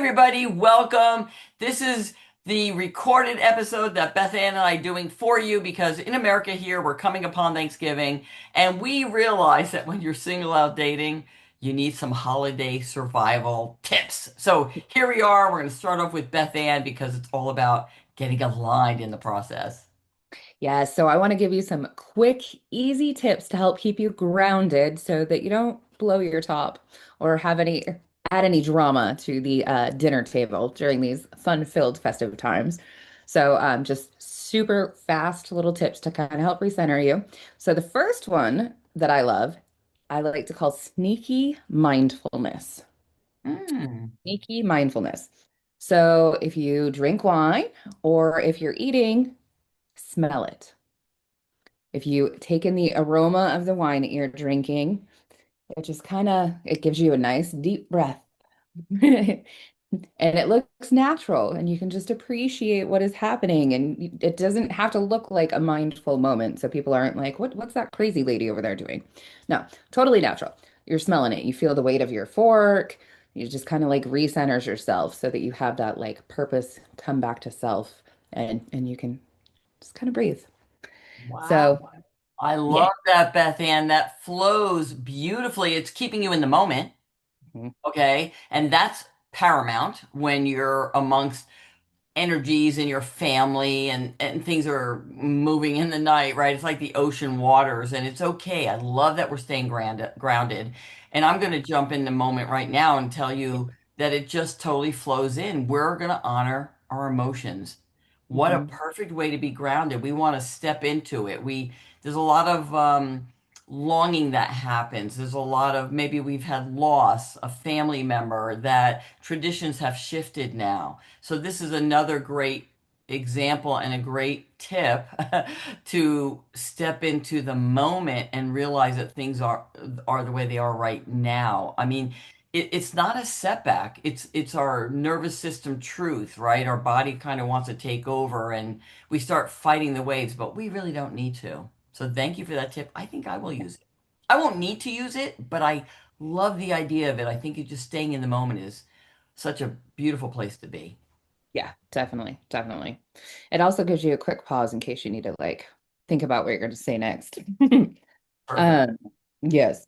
everybody, welcome. This is the recorded episode that Beth Ann and I are doing for you because in America here, we're coming upon Thanksgiving, and we realize that when you're single out dating, you need some holiday survival tips. So here we are. We're going to start off with Beth Ann because it's all about getting aligned in the process. Yeah, so I want to give you some quick, easy tips to help keep you grounded so that you don't blow your top or have any add any drama to the dinner table during these fun-filled festive times. So just super fast little tips to kind of help recenter you. So the first one that I love, I like to call sneaky mindfulness. Mm. Sneaky mindfulness. So if you drink wine or if you're eating, smell it. If you take in the aroma of the wine that you're drinking, it just kind of it gives you a nice deep breath. And it looks natural and you can just appreciate what is happening and it doesn't have to look like a mindful moment so people aren't like what's that crazy lady over there doing? No, totally natural. You're smelling it. You feel the weight of your fork. You just kind of like recenters yourself so that you have that like purpose come back to self and you can just kind of breathe. Wow. So, I yeah. love that, Beth Ann. That flows beautifully. It's keeping you in the moment. Okay. And that's paramount when you're amongst energies in your family and things are moving in the night, right? It's like the ocean waters and it's okay. I love that we're staying grounded. And I'm going to jump in the moment right now and tell you that it just totally flows in. We're going to honor our emotions. What a Mhm. perfect way to be grounded. We want to step into it. There's a lot of longing that happens. There's a lot of maybe we've had loss, a family member that traditions have shifted now. So this is another great example and a great tip to step into the moment and realize that things are the way they are right now. I mean, it's not a setback. It's our nervous system truth, right? Our body kind of wants to take over and we start fighting the waves, but we really don't need to. So thank you for that tip. I think I will use it. I won't need to use it, but I love the idea of it. I think it just staying in the moment is such a beautiful place to be. Yeah, definitely, definitely. It also gives you a quick pause in case you need to like think about what you're going to say next. Perfect. Um, yes.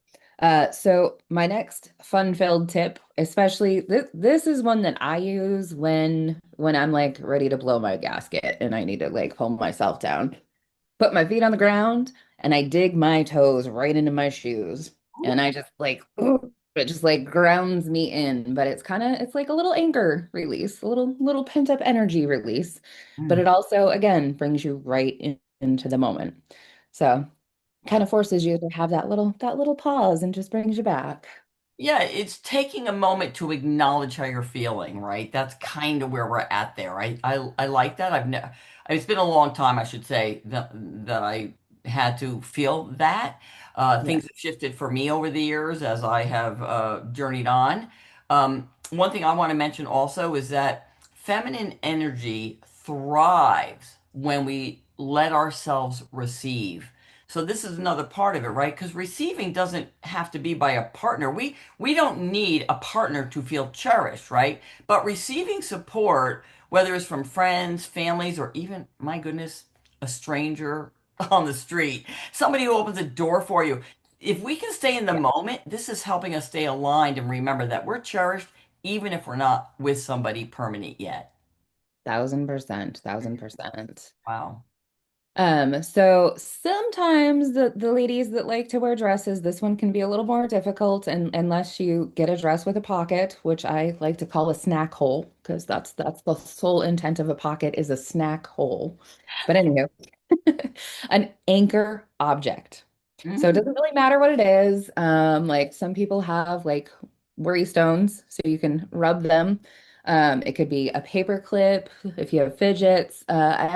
So my next fun-filled tip, especially this is one that I use when I'm like ready to blow my gasket and I need to like pull myself down. Put my feet on the ground and I dig my toes right into my shoes. And I just like, ooh, it just like grounds me in. But it's like a little anger release, a little pent up energy release. But Mm. it also, again, brings you into the moment. So kind of forces you to have that little pause and just brings you back. Yeah, it's taking a moment to acknowledge how you're feeling, right? That's kind of where we're at there, right? I like that. I've never, it's been a long time, I should say, that I had to feel that. Yeah. Things have shifted for me over the years as I have journeyed on. One thing I want to mention also is that feminine energy thrives when we let ourselves receive. So this is another part of it, right? Because receiving doesn't have to be by a partner. We don't need a partner to feel cherished, right? But receiving support, whether it's from friends, families, or even, my goodness, a stranger on the street, somebody who opens a door for you. If we can stay in the Yeah. moment, this is helping us stay aligned and remember that we're cherished even if we're not with somebody permanent yet. 1000%, 1000%. Wow. So sometimes the ladies that like to wear dresses, this one can be a little more difficult and unless you get a dress with a pocket, which I like to call a snack hole, because that's the sole intent of a pocket is a snack hole. But anyway, an anchor object. So it Mm. doesn't really matter what it is. Like some people have like worry stones, so you can rub them. It could be a paper clip if you have fidgets. I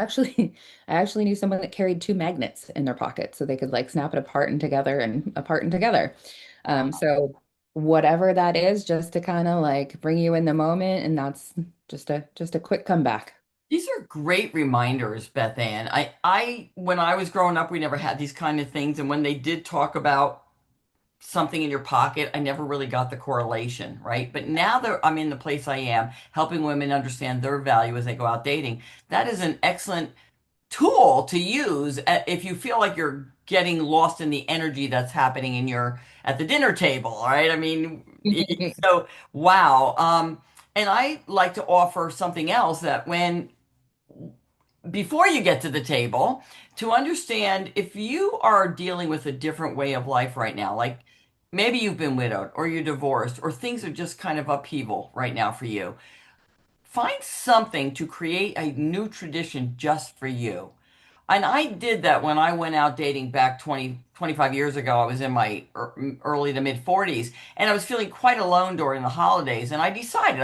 actually knew someone that carried two magnets in their pocket, so they could like snap it apart and together and apart and together. So whatever that is, just to kind of like bring you in the moment, and that's just a quick comeback. These are great reminders, Beth Ann. When I was growing up, we never had these kind of things. And when they did talk about something in your pocket. I never really got the correlation, right? But now that I'm in the place I am, helping women understand their value as they go out dating, that is an excellent tool to use if you feel like you're getting lost in the energy that's happening in your at the dinner table, right? I mean, so wow. And I like to offer something else that when before you get to the table, to understand if you are dealing with a different way of life right now, like maybe you've been widowed or you're divorced or things are just kind of upheaval right now for you. Find something to create a new tradition just for you. And I did that when I went out dating back 25 years ago. I was in my early to mid 40s and I was feeling quite alone during the holidays. And I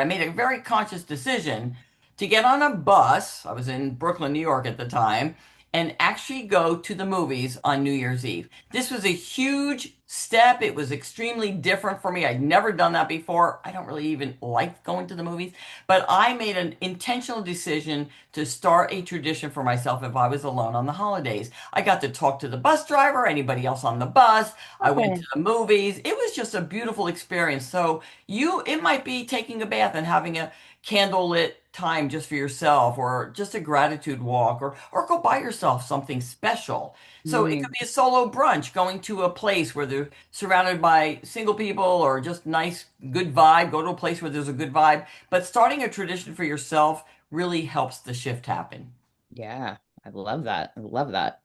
made a very conscious decision to get on a bus. I was in Brooklyn, New York at the time, and actually go to the movies on New Year's Eve. This was a huge step. It was extremely different for me. I'd never done that before. I don't really even like going to the movies, but I made an intentional decision to start a tradition for myself if I was alone on the holidays. I got to talk to the bus driver, anybody else on the bus. I went to Oh. the movies. It was just a beautiful experience. So it might be taking a bath and having a candlelit time just for yourself, or just a gratitude walk, or go buy yourself something special. So it could Mm, be a solo brunch, going to a place where they're surrounded by single people or just nice, good vibe. Go to a place where there's a good vibe. But starting a tradition for yourself really helps the shift happen. yeah, I love that. I love that.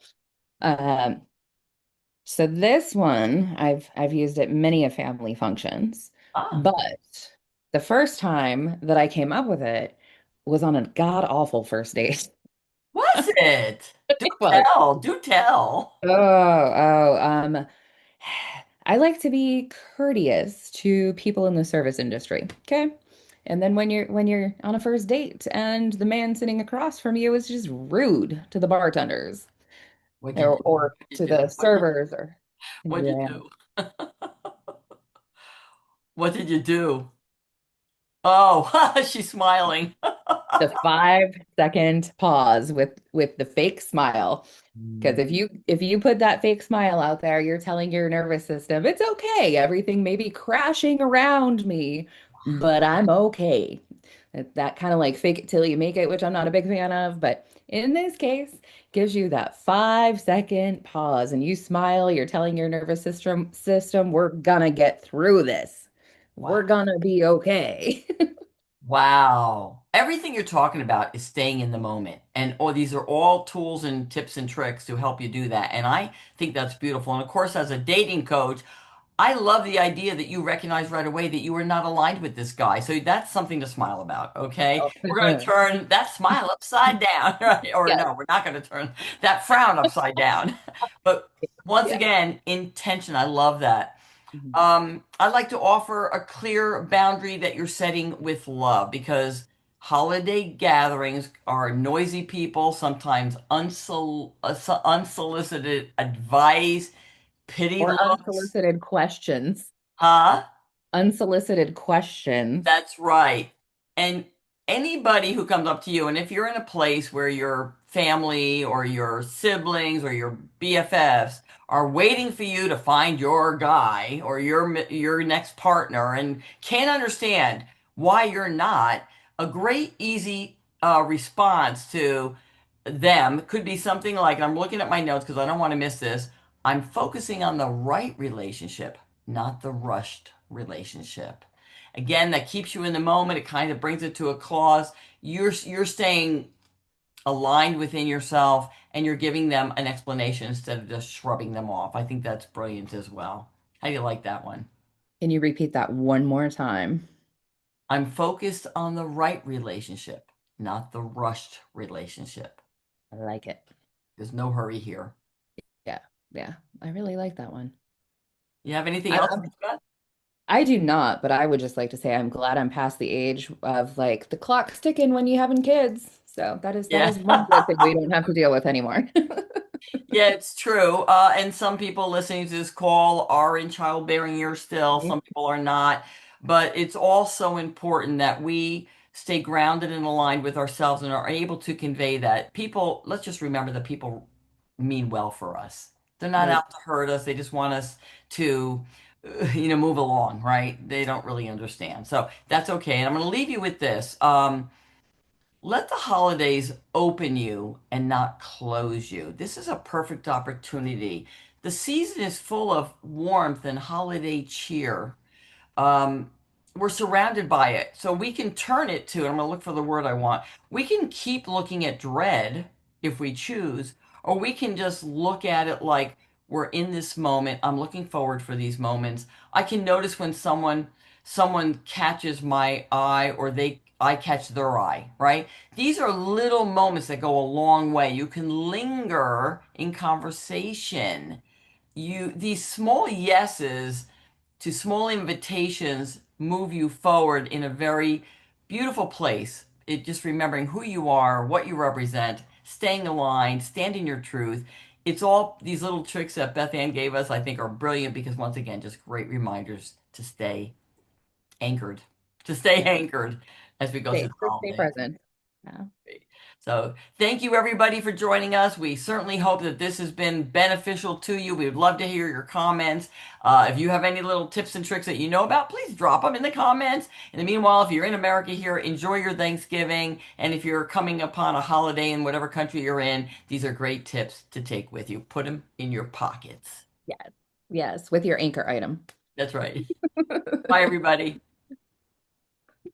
Um, so this one I've used at many of family functions, Ah, but the first time that I came up with it was on a god awful first date. was it? Do It was. tell, do tell. Oh, I like to be courteous to people in the service industry. Okay. And then when you're on a first date and the man sitting across from you is just rude to the bartenders What'd you do? or What'd you to the do? servers or What'd you yeah. do? What did you do? Oh, she's smiling. The 5 second pause with the fake smile. Because Mm. if you put that fake smile out there, you're telling your nervous system, it's okay. Everything may be crashing around me, but I'm okay. That kind of like fake it till you make it, which I'm not a big fan of, but in this case, gives you that 5 second pause and you smile, you're telling your nervous system, we're gonna get through this. We're Wow. gonna be okay. Wow. Everything you're talking about is staying in the moment. And these are all tools and tips and tricks to help you do that. And I think that's beautiful. And of course, as a dating coach, I love the idea that you recognize right away that you are not aligned with this guy. So that's something to smile about, okay? We're going to turn that smile upside down, right? Or Yes. no, we're not going to turn that frown upside down. But once Yeah. again, intention. I love that. Mhm. I like to offer a clear boundary that you're setting with love, because holiday gatherings are noisy people, sometimes unsolicited advice, pity Or looks, unsolicited questions. huh? Unsolicited questions. That's right. And anybody who comes up to you, and if you're in a place where your family or your siblings or your BFFs are waiting for you to find your guy or your next partner and can't understand why you're not, a great easy response to them could be something like, and I'm looking at my notes because I don't want to miss this. I'm focusing on the right relationship, not the rushed relationship. Again, that keeps you in the moment. It kind of brings it to a close. You're staying aligned within yourself and you're giving them an explanation instead of just shrugging them off. I think that's brilliant as well. How do you like that one? Can you repeat that one more time? I'm focused on the right relationship, not the rushed relationship. I like it. There's no hurry here. Yeah. Yeah. I really like that one. You have anything I, else, I'm- Scott? I do not, but I would just like to say I'm glad I'm past the age of like the clock ticking when you having kids. So that Yeah. is one good thing we don't have to deal with anymore. Yeah, it's true. And some people listening to this call are in childbearing years still. Some people are not. But it's also important that we stay grounded and aligned with ourselves and are able to convey that. People, let's just remember that people mean well for us. They're not They out to hurt us. They just want us to move along, right? They don't really understand. So that's okay. And I'm going to leave you with this. Let the holidays open you and not close you. This is a perfect opportunity. The season is full of warmth and holiday cheer. um, we're surrounded by it. So we can turn it to, and I'm going to look for the word I want. We can keep looking at dread if we choose, or we can just look at it like we're in this moment. I'm looking forward for these moments. I can notice when someone catches my eye or I catch their eye, right? These are little moments that go a long way. You can linger in conversation. These small yeses to small invitations move you forward in a very beautiful place. It just remembering who you are, what you represent, staying aligned, standing your truth. It's all these little tricks that Beth Ann gave us, I think, are brilliant because once again, just great reminders anchored, to stay anchored as we go through the Stay holidays. present. Yeah. So thank you everybody for joining us. We certainly hope that this has been beneficial to you. We would love to hear your comments. If you have any little tips and tricks that you know about, please drop them in the comments. In the meanwhile, if you're in America here, enjoy your Thanksgiving. And if you're coming upon a holiday in whatever country you're in, these are great tips to take with you. Put them in your pockets. Yes. Yes, with your anchor item. That's right. Bye everybody.